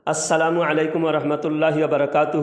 السلام علیکم ورحمۃ اللہ وبرکاتہ۔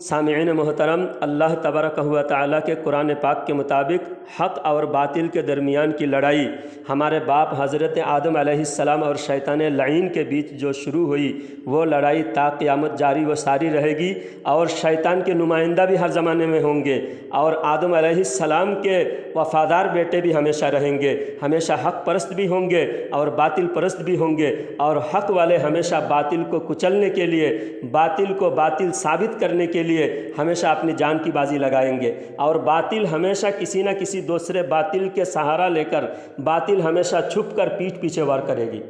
سامعین محترم، اللہ تبارک و تعالیٰ کے قرآن پاک کے مطابق حق اور باطل کے درمیان کی لڑائی ہمارے باپ حضرت آدم علیہ السلام اور شیطان لعین کے بیچ جو شروع ہوئی، وہ لڑائی تا قیامت جاری و ساری رہے گی، اور شیطان کے نمائندہ بھی ہر زمانے میں ہوں گے، اور آدم علیہ السلام کے وفادار بیٹے بھی ہمیشہ رہیں گے، ہمیشہ حق پرست بھی ہوں گے اور باطل پرست بھی ہوں گے، اور حق والے ہمیشہ باطل کو کچلنے کے لیے، باطل کو باطل ثابت کرنے کے لیے ہمیشہ اپنی جان کی بازی لگائیں گے، اور باطل ہمیشہ کسی نہ کسی دوسرے باطل کے سہارا لے کر باطل ہمیشہ چھپ کر پیٹھ پیچھے وار کرے گی۔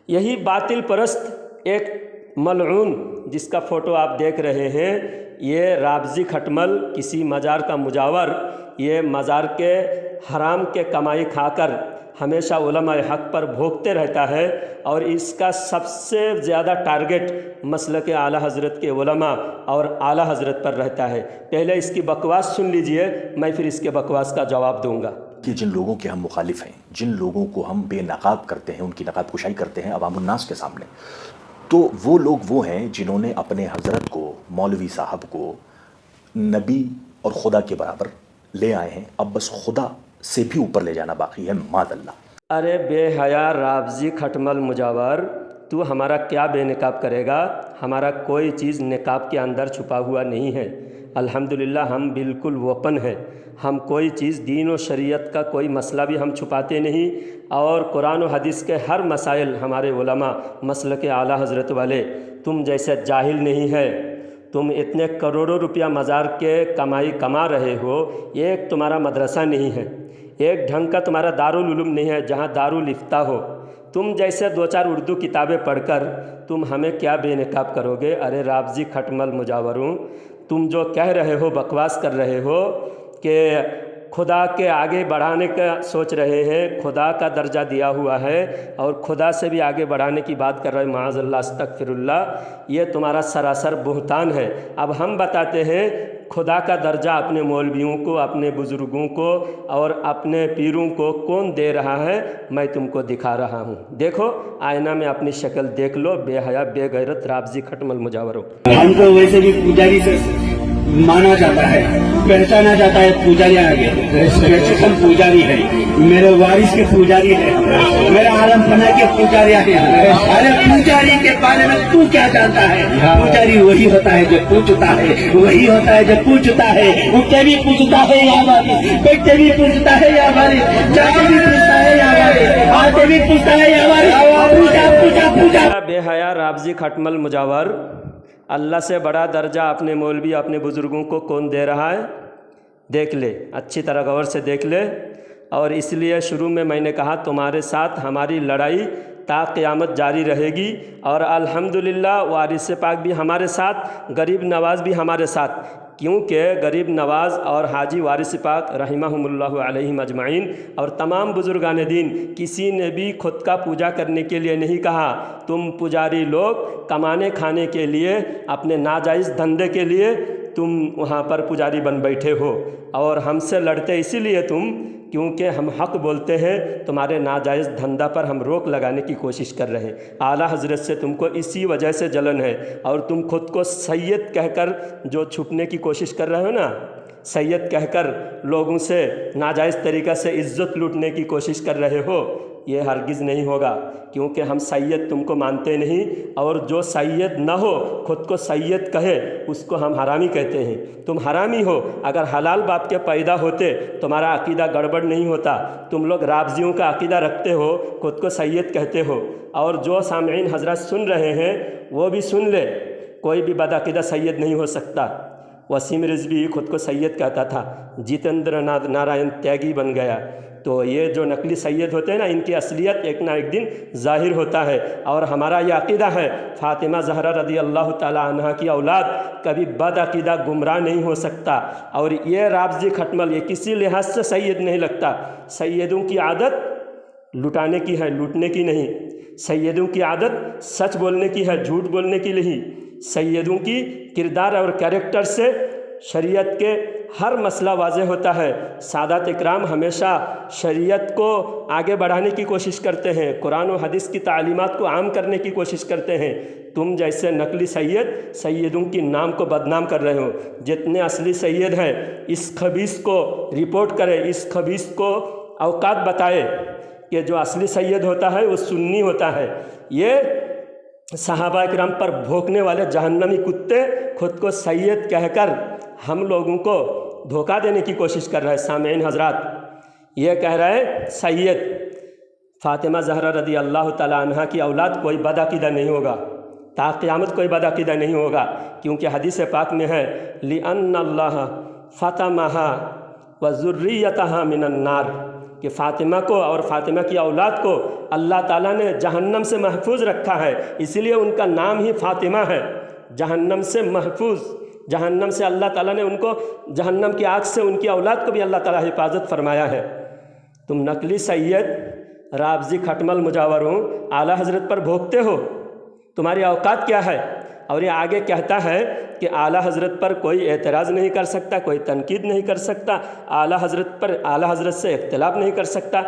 یہی باطل پرست ایک ملعون جس کا فوٹو آپ دیکھ رہے ہیں، یہ رابضی کھٹمل، کسی مزار کا مجاور، یہ مزار کے حرام کے کمائی کھا کر ہمیشہ علماء حق پر بھوکتے رہتا ہے، اور اس کا سب سے زیادہ ٹارگٹ مسلک اعلیٰ حضرت کے علماء اور اعلیٰ حضرت پر رہتا ہے۔ پہلے اس کی بکواس سن لیجئے، میں پھر اس کے بکواس کا جواب دوں گا۔ کہ جن لوگوں کے ہم مخالف ہیں، جن لوگوں کو ہم بے نقاب کرتے ہیں، ان کی نقاب کشائی کرتے ہیں عوام الناس کے سامنے، تو وہ لوگ وہ ہیں جنہوں نے اپنے حضرت کو، مولوی صاحب کو نبی اور خدا کے برابر لے آئے ہیں، اب بس خدا سے بھی اوپر لے جانا باقی ہے، معاذ اللہ۔ ارے بے حیا رابضی کھٹمل مجاور، تو ہمارا کیا بے نقاب کرے گا؟ ہمارا کوئی چیز نقاب کے اندر چھپا ہوا نہیں ہے، الحمدللہ ہم بالکل اوپن ہیں، ہم کوئی چیز دین و شریعت کا کوئی مسئلہ بھی ہم چھپاتے نہیں، اور قرآن و حدیث کے ہر مسائل ہمارے علماء مسلک اعلیٰ حضرت والے، تم جیسے جاہل نہیں ہے، تم اتنے کروڑوں روپیہ مزار کے کمائی کما رہے ہو، ایک تمہارا مدرسہ نہیں ہے، ایک ڈھنگ کا تمہارا دارالعلوم نہیں ہے جہاں دارالفتہ ہو، تم جیسے دو چار اردو کتابیں پڑھ کر تم ہمیں کیا بے نقاب کرو گے؟ ارے رابضی کھٹمل مجاوروں، تم جو کہہ رہے ہو، بکواس کر رہے ہو کہ خدا کے آگے بڑھانے کا سوچ رہے ہیں، خدا کا درجہ دیا ہوا ہے اور خدا سے بھی آگے بڑھانے کی بات کر رہے ہیں، معاذ اللہ استغفر اللہ، یہ تمہارا سراسر بہتان ہے۔ اب ہم بتاتے ہیں خدا کا درجہ اپنے مولویوں کو، اپنے بزرگوں کو اور اپنے پیروں کو کون دے رہا ہے، میں تم کو دکھا رہا ہوں، دیکھو آئینہ میں اپنی شکل دیکھ لو، بے حیا بے غیرت رابضی کھٹمل مجاوروں۔ ہم کو ویسے بھی پجاری سے مانا جاتا ہے، پہچانا جاتا ہے، پجاری آگے ویسے ہم پجاری ہیں، میرے وارث کے پجاری ہیں، میرے عالم پناہ کے پجاری ہیں۔ ارے پجاری کے بارے میں تو کیا جانتا ہے؟ پجاری وہی ہوتا ہے جو پوچھتا ہے، وہی ہوتا ہے جو پوچھتا ہے، اٹھتے بھی پوچھتا ہے یا وارث، بیٹھتے بھی پوچھتا ہے یا وارث، جاتے بھی پوچھتا ہے یا وارث، آتے بھی پوچھتا ہے یا وارث، پوچھا بے حیا رابضی کھٹمل مجاور، اللہ سے بڑا درجہ اپنے مولوی، اپنے بزرگوں کو کون دے رہا ہے؟ دیکھ لے، اچھی طرح غور سے دیکھ لے، اور اس لیے شروع میں نے کہا تمہارے ساتھ ہماری لڑائی تا قیامت جاری رہے گی، اور الحمدللہ وارث پاک بھی ہمارے ساتھ، غریب نواز بھی ہمارے ساتھ، کیونکہ غریب نواز اور حاجی وارث پاک رحمہم اللہ علیہم اجمعین اور تمام بزرگان دین کسی نے بھی خود کا پوجا کرنے کے لیے نہیں کہا، تم پجاری لوگ کمانے کھانے کے لیے، اپنے ناجائز دھندے کے لیے تم وہاں پر پجاری بن بیٹھے ہو، اور ہم سے لڑتے اسی لیے تم کیونکہ ہم حق بولتے ہیں، تمہارے ناجائز دھندا پر ہم روک لگانے کی کوشش کر رہے ہیں۔ اعلیٰ حضرت سے تم کو اسی وجہ سے جلن ہے، اور تم خود کو سید کہہ کر جو چھپنے کی کوشش کر رہے ہو نا، سید کہہ کر لوگوں سے ناجائز طریقہ سے عزت لوٹنے کی کوشش کر رہے ہو، یہ ہرگز نہیں ہوگا، کیونکہ ہم سید تم کو مانتے نہیں، اور جو سید نہ ہو خود کو سید کہے اس کو ہم حرامی کہتے ہیں، تم حرامی ہو، اگر حلال باپ کے پیدا ہوتے تمہارا عقیدہ گڑبڑ نہیں ہوتا، تم لوگ رابضیوں کا عقیدہ رکھتے ہو، خود کو سید کہتے ہو، اور جو سامعین حضرات سن رہے ہیں وہ بھی سن لے، کوئی بھی بدعقیدہ سید نہیں ہو سکتا۔ وسیم رضوی خود کو سید کہتا تھا، جتیندر نارائن تیاگی بن گیا، تو یہ جو نقلی سید ہوتے ہیں نا، ان کی اصلیت ایک نہ ایک دن ظاہر ہوتا ہے، اور ہمارا یہ عقیدہ ہے فاطمہ زہرا رضی اللہ تعالی عنہا کی اولاد کبھی بد عقیدہ گمراہ نہیں ہو سکتا، اور یہ رابضی کھٹمل یہ کسی لحاظ سے سید نہیں لگتا، سیدوں کی عادت لٹانے کی ہے، لوٹنے کی نہیں، سیدوں کی عادت سچ بولنے کی ہے، جھوٹ بولنے کی نہیں، سیدوں کی کردار اور کیریکٹر سے شریعت کے ہر مسئلہ واضح ہوتا ہے۔ سادات اکرام ہمیشہ شریعت کو آگے بڑھانے کی کوشش کرتے ہیں، قرآن و حدیث کی تعلیمات کو عام کرنے کی کوشش کرتے ہیں۔ تم جیسے نقلی سیدوں کی نام کو بدنام کر رہے ہو۔ جتنے اصلی سید ہیں اس خبیث کو رپورٹ کرے، اس خبیث کو اوقات بتائے کہ جو اصلی سید ہوتا ہے وہ سنی ہوتا ہے۔ یہ صحابہ کرام پر بھونکنے والے جہنمی کتے خود کو سید کہہ کر ہم لوگوں کو دھوکہ دینے کی کوشش کر رہے ہیں۔ سامعین حضرات، یہ کہہ رہے ہیں سید فاطمہ زہرا رضی اللہ تعالیٰ عنہ کی اولاد کوئی بدعقیدہ نہیں ہوگا، تا قیامت کوئی بدعقیدہ نہیں ہوگا، کیونکہ حدیث پاک میں ہے لِأَنَّ اللَّهَ فَطَمَهَا وَذُرِّيَّتَهَا مِنَ النَّارِ، کہ فاطمہ کو اور فاطمہ کی اولاد کو اللہ تعالیٰ نے جہنم سے محفوظ رکھا ہے، اس لیے ان کا نام ہی فاطمہ ہے۔ جہنم سے محفوظ، جہنم سے اللہ تعالیٰ نے ان کو، جہنم کی آگ سے ان کی اولاد کو بھی اللہ تعالیٰ حفاظت فرمایا ہے۔ تم نقلی سید رابضی کھٹمل مجاوروں اعلیٰ حضرت پر بھونکتے ہو، تمہاری اوقات کیا ہے؟ اور یہ آگے کہتا ہے کہ اعلیٰ حضرت پر کوئی اعتراض نہیں کر سکتا، کوئی تنقید نہیں کر سکتا، اعلیٰ حضرت سے اختلاف نہیں کر سکتا۔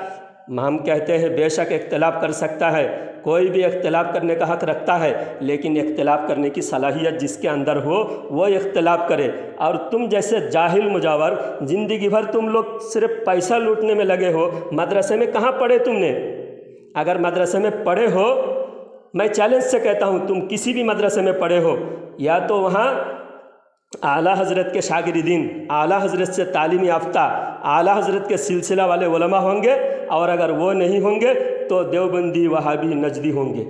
ہم کہتے ہیں بے شک اختلاف کر سکتا ہے، کوئی بھی اختلاف کرنے کا حق رکھتا ہے، لیکن اختلاف کرنے کی صلاحیت جس کے اندر ہو وہ اختلاف کرے۔ اور تم جیسے جاہل مجاور زندگی بھر تم لوگ صرف پیسہ لوٹنے میں لگے ہو۔ مدرسے میں کہاں پڑھے تم نے؟ اگر مدرسے میں پڑھے ہو، میں چیلنج سے کہتا ہوں تم کسی بھی مدرسے میں پڑھے ہو، یا تو وہاں اعلیٰ حضرت کے شاگردین، اعلیٰ حضرت سے تعلیم یافتہ، اعلیٰ حضرت کے سلسلہ والے علماء ہوں گے، اور اگر وہ نہیں ہوں گے تو دیوبندی، وہابی، نجدی ہوں گے۔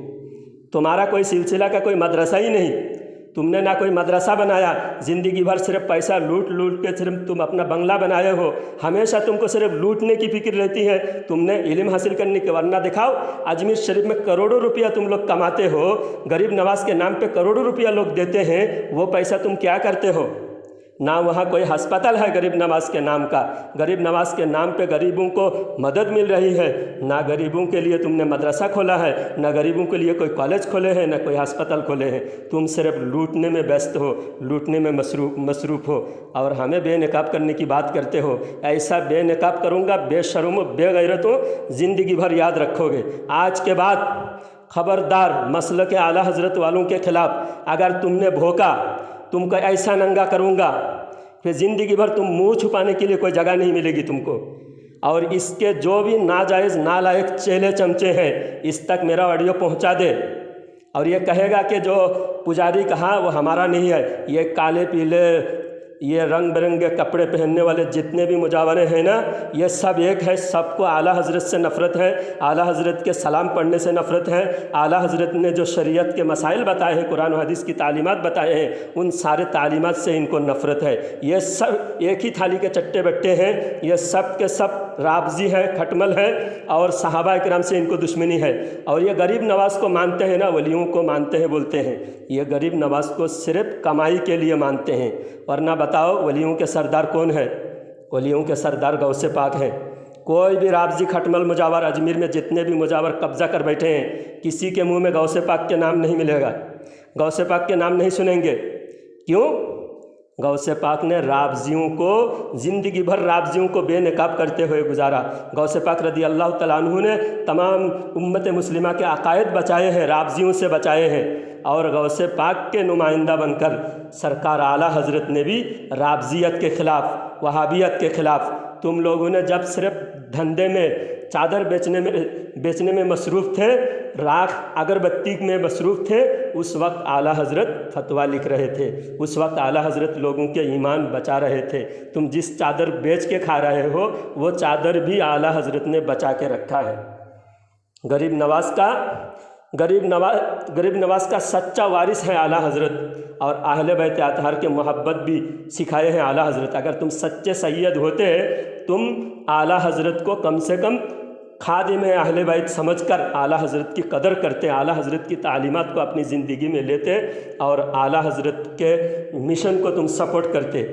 تمہارا کوئی سلسلہ کا کوئی مدرسہ ہی نہیں، تم نے نہ کوئی مدرسہ بنایا، زندگی بھر صرف پیسہ لوٹ لوٹ کے صرف تم اپنا بنگلہ بنائے ہو، ہمیشہ تم کو صرف لوٹنے کی فکر رہتی ہے۔ تم نے علم حاصل کرنے کے ورنہ دکھاؤ، اجمیر شریف میں کروڑوں روپیہ تم لوگ کماتے ہو، غریب نواز کے نام پہ کروڑوں روپیہ لوگ دیتے ہیں، وہ پیسہ تم کیا کرتے ہو؟ نہ وہاں کوئی ہسپتال ہے غریب نواز کے نام کا، غریب نواز کے نام پہ غریبوں کو مدد مل رہی ہے، نہ غریبوں کے لیے تم نے مدرسہ کھولا ہے، نہ غریبوں کے لیے کوئی کالج کھولے ہیں، نہ کوئی ہسپتال کھولے ہیں۔ تم صرف لوٹنے میں ویست ہو، لوٹنے میں مصروف ہو، اور ہمیں بے نقاب کرنے کی بات کرتے ہو۔ ایسا بے نقاب کروں گا، بے شرم و بے غیرتوں زندگی بھر یاد رکھو گے۔ آج کے بعد خبردار مسلک اعلیٰ حضرت والوں کے خلاف اگر تم نے بھوکا، تم کو ایسا ننگا کروں گا کہ زندگی بھر تم منہ چھپانے کے لیے کوئی جگہ نہیں ملے گی تم کو۔ اور اس کے جو بھی ناجائز نالائق چیلے چمچے ہیں اس تک میرا آڈیو پہنچا دے، اور یہ کہے گا کہ جو پجاری کہا وہ ہمارا نہیں ہے، یہ کالے پیلے یہ رنگ برنگے کپڑے پہننے والے جتنے بھی مجاورے ہیں نا، یہ سب ایک ہے، سب کو اعلیٰ حضرت سے نفرت ہے، اعلیٰ حضرت کے سلام پڑھنے سے نفرت ہے، اعلیٰ حضرت نے جو شریعت کے مسائل بتائے ہیں، قرآن و حدیث کی تعلیمات بتائے ہیں، ان سارے تعلیمات سے ان کو نفرت ہے۔ یہ سب ایک ہی تھالی کے چٹے بٹے ہیں، یہ سب کے سب رابضی ہے، کھٹمل ہے، اور صحابہ کرام سے ان کو دشمنی ہے۔ اور یہ غریب نواز کو مانتے ہیں نا، ولیوں کو مانتے ہیں بولتے ہیں، یہ غریب نواز کو صرف کمائی کے لیے مانتے ہیں، ورنہ بتاؤ ولیوں کے سردار کون ہے؟ ولیوں کے سردار غوث پاک ہیں۔ کوئی بھی رابضی کھٹمل مجاور اجمیر میں جتنے بھی مجاور قبضہ کر بیٹھے ہیں، کسی کے منہ میں غوث پاک کے نام نہیں ملے گا، غوث پاک کے نام نہیں سنیں گے۔ کیوں؟ غوث پاک نے رابضیوں کو زندگی بھر رابضیوں کو بے نقاب کرتے ہوئے گزارا۔ غوث پاک رضی اللہ تعالیٰ عنہ نے تمام امت مسلمہ کے عقائد بچائے ہیں، رابضیوں سے بچائے ہیں، اور غوث پاک کے نمائندہ بن کر سرکار اعلیٰ حضرت نے بھی رابضیت کے خلاف، وہابیت کے خلاف، تم لوگوں نے جب صرف دھندے میں چادر بیچنے میں مصروف تھے، راکھ اگربتی میں مصروف تھے، اس وقت اعلیٰ حضرت فتویٰ لکھ رہے تھے، اس وقت اعلیٰ حضرت لوگوں کے ایمان بچا رہے تھے۔ تم جس چادر بیچ کے کھا رہے ہو وہ چادر بھی اعلیٰ حضرت نے بچا کے رکھا ہے۔ غریب نواز کا سچا وارث ہے اعلیٰ حضرت، اور اہل بیت اطہار کے محبت بھی سکھائے ہیں اعلیٰ حضرت۔ اگر تم سچے سید ہوتے تم اعلیٰ حضرت کو کم سے کم خادم اہل بیت سمجھ کر اعلیٰ حضرت کی قدر کرتے، اعلیٰ حضرت کی تعلیمات کو اپنی زندگی میں لیتے، اور اعلیٰ حضرت کے مشن کو تم سپورٹ کرتے۔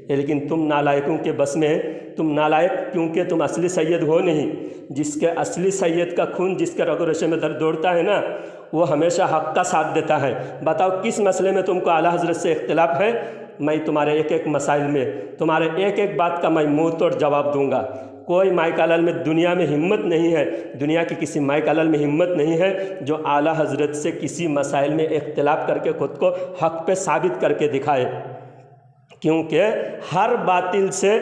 لیکن تم نالائقوں کے بس میں، تم نالائق کیونکہ تم اصلی سید ہو نہیں۔ جس کے اصلی سید کا خون جس کے رگ و ریشے میں دوڑتا ہے نا، وہ ہمیشہ حق کا ساتھ دیتا ہے۔ بتاؤ کس مسئلے میں تم کو اعلیٰ حضرت سے اختلاف ہے؟ میں تمہارے ایک ایک مسائل میں تمہارے ایک ایک بات کا میں منہ توڑ جواب دوں گا۔ کوئی مائک علل میں دنیا میں ہمت نہیں ہے، دنیا کی کسی مائک علل میں ہمت نہیں ہے جو اعلیٰ حضرت سے کسی مسائل میں اختلاف کر کے خود کو حق پہ ثابت کر کے دکھائے، کیونکہ ہر باطل سے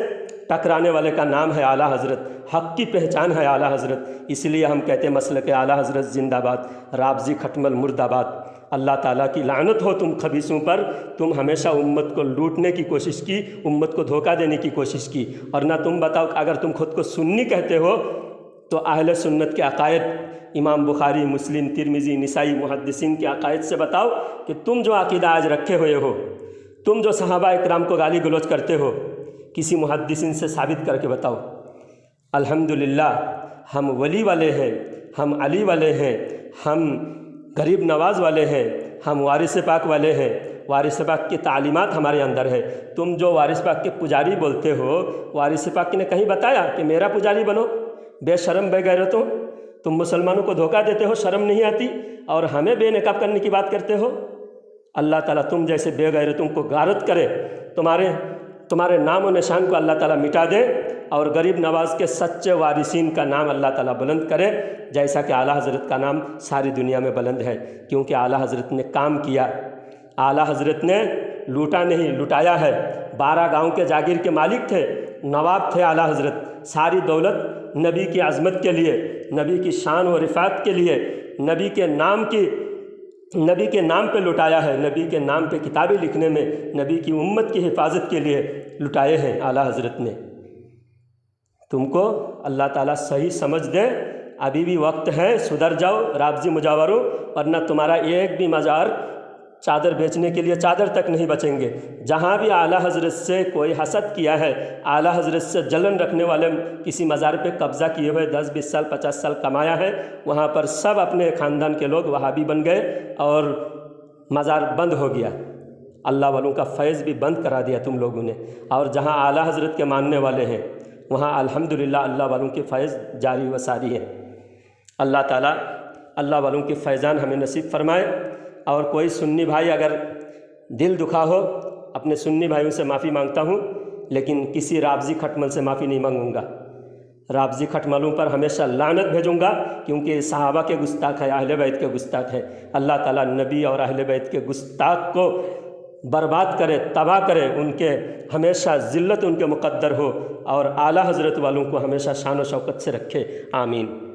ٹکرانے والے کا نام ہے اعلیٰ حضرت، حق کی پہچان ہے اعلیٰ حضرت۔ اس لیے ہم کہتے ہیں مسلک اعلیٰ حضرت زندہ باد، رابضی کھٹمل مرد آباد۔ اللہ تعالیٰ کی لعنت ہو تم خبیثوں پر، تم ہمیشہ امت کو لوٹنے کی کوشش کی، امت کو دھوکہ دینے کی کوشش کی۔ اور نہ تم بتاؤ کہ اگر تم خود کو سنی کہتے ہو تو اہل سنت کے عقائد، امام بخاری، مسلم، ترمذی، نسائی، محدثین کے عقائد سے بتاؤ کہ تم جو عقیدہ آج رکھے ہوئے ہو، تم جو صحابہ اکرام کو گالی گلوچ کرتے ہو، کسی محدثین سے ثابت کر کے بتاؤ۔ الحمدللہ ہم ولی والے ہیں، ہم علی والے ہیں، ہم غریب نواز والے ہیں، ہم وارث پاک والے ہیں، وارث پاک کی تعلیمات ہمارے اندر ہے۔ تم جو وارث پاک کے پجاری بولتے ہو، وارث پاک نے کہیں بتایا کہ میرا پجاری بنو؟ بے شرم بے غیرتوں، تم مسلمانوں کو دھوکہ دیتے ہو، شرم نہیں آتی، اور ہمیں بے نقاب کرنے کی بات کرتے ہو۔ اللہ تعالیٰ تم جیسے بے غیرتوں کو غارت کرے، تمہارے نام و نشان کو اللہ تعالیٰ مٹا دے، اور غریب نواز کے سچے وارثین کا نام اللہ تعالیٰ بلند کرے، جیسا کہ اعلیٰ حضرت کا نام ساری دنیا میں بلند ہے، کیونکہ اعلیٰ حضرت نے کام کیا، اعلیٰ حضرت نے لوٹا نہیں لٹایا ہے۔ 12 گاؤں کے جاگیر کے مالک تھے، نواب تھے اعلیٰ حضرت، ساری دولت نبی کی عظمت کے لیے، نبی کی شان و رفعت کے لیے، نبی کے نام پہ لٹایا ہے، نبی کے نام پہ کتابیں لکھنے میں، نبی کی امت کی حفاظت کے لیے لٹائے ہیں اعلیٰ حضرت نے۔ تم کو اللہ تعالیٰ صحیح سمجھ دے، ابھی بھی وقت ہے، سدھر جاؤ رابضی مجاوروں، ورنہ تمہارا ایک بھی مزار چادر بیچنے کے لیے چادر تک نہیں بچیں گے۔ جہاں بھی اعلیٰ حضرت سے کوئی حسد کیا ہے، اعلیٰ حضرت سے جلن رکھنے والے کسی مزار پہ قبضہ کیے ہوئے 10 20 سال 50 سال کمایا ہے، وہاں پر سب اپنے خاندان کے لوگ وہابی بن گئے اور مزار بند ہو گیا۔ اللہ والوں کا فیض بھی بند کرا دیا تم لوگوں نے، اور جہاں اعلیٰ حضرت کے ماننے والے ہیں وہاں الحمدللہ اللہ والوں کے فیض جاری و ساری ہے۔ اللہ تعالیٰ اللہ والوں کے فیضان ہمیں نصیب فرمائے۔ اور کوئی سنی بھائی اگر دل دکھا ہو، اپنے سنی بھائیوں سے معافی مانگتا ہوں، لیکن کسی رابضی کھٹمل سے معافی نہیں مانگوں گا۔ رابضی کھٹملوں پر ہمیشہ لعنت بھیجوں گا، کیونکہ صحابہ کے گستاخ ہے، اہل بیت کے گستاخ ہے۔ اللہ تعالیٰ نبی اور اہل بیت کے گستاخ کو برباد کرے، تباہ کرے، ان کے ہمیشہ ذلت ان کے مقدر ہو، اور اعلیٰ حضرت والوں کو ہمیشہ شان و شوکت سے رکھے، آمین۔